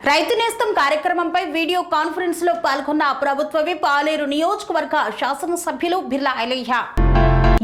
రైతు నేస్తం కార్యక్రమంపై వీడియో కాన్ఫరెన్స్ లో పాల్గొన్న ప్రభుత్వ విప్ ఆలేరు నియోజకవర్గ శాసనసభ్యులు బిర్లా ఐలయ్య.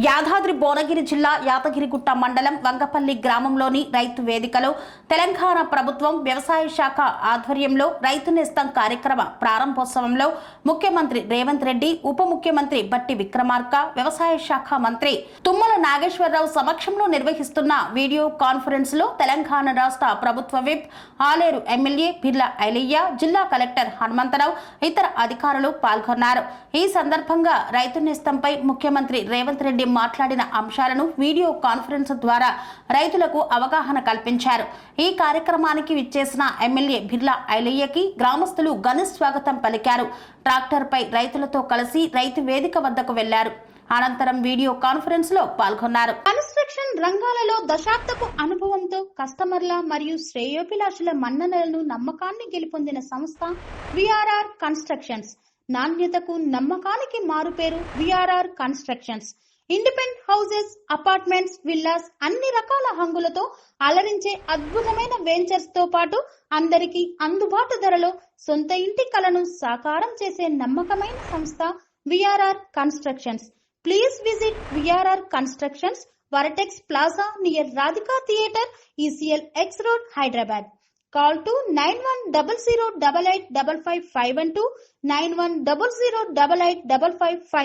యాదాద్రి భువనగిరి జిల్లా యాదగిరిగుట్ట మండలం వంగపల్లి గ్రామంలోని రైతు వేదికలో తెలంగాణ ప్రభుత్వం వ్యవసాయ శాఖ ఆధ్వర్యంలో రైతు నేస్తం కార్యక్రమ ప్రారంభోత్సవంలో ముఖ్యమంత్రి రేవంత్ రెడ్డి, ఉప ముఖ్యమంత్రి బట్టి విక్రమార్క, వ్యవసాయ శాఖ మంత్రి తుమ్మల నాగేశ్వరరావు సమక్షంలో నిర్వహిస్తున్న వీడియో కాన్ఫరెన్స్ లో తెలంగాణ రాష్ట్ర ప్రభుత్వ విప్ ఆలేరు ఎమ్మెల్యే బిర్లా ఐలయ్య, జిల్లా కలెక్టర్ హనుమంతరావు, ఇతర అధికారులు పాల్గొన్నారు. ఈ సందర్భంగా రైతు నేస్తంపై ముఖ్యమంత్రి రేవంత్ రెడ్డి మాట్లాడిన అంశాలను వీడియో కాన్ఫరెన్స్ ద్వారా రైతులకు అవగాహన కల్పించారు. ఈ కార్యక్రమానికి విచ్చేసిన ఎమ్మెల్యే బిర్లా ఐలయ్యకి గ్రామస్తులు ఘన స్వాగతం పలికారు. ట్రాక్టర్ పై రైతులతో కలిసి రైతు వేదిక వద్దకు వెళ్లారు. అనంతరం వీడియో కాన్ఫరెన్స్ లో పాల్గొన్నారు. కన్స్ట్రక్షన్ రంగాలలో దశాబ్దపు అనుభవంతో కస్టమర్ల మరియు శ్రేయోభిలాషుల మన్ననలను, నమ్మకాన్ని గెలుపొందిన సంస్థ విఆర్ఆర్ కన్స్ట్రక్షన్స్. నాణ్యతకు, నమ్మకానికి మారుపేరు VRR constructions. Independent houses, apartments, villas అన్ని రకాల హంగులతో అలరించే అద్భుతమైన వెంచర్స్ తో పాటు అందరికీ అందుబాటు ధరలో సొంత ఇంటి కలను సాకారం చేసే నమ్మకమైన సంస్థ VRR constructions. Please visit VRR Constructions, Varatex Plaza near Radhika Theatre, ECL X Road, Hyderabad. Call to 9100885551 91008855.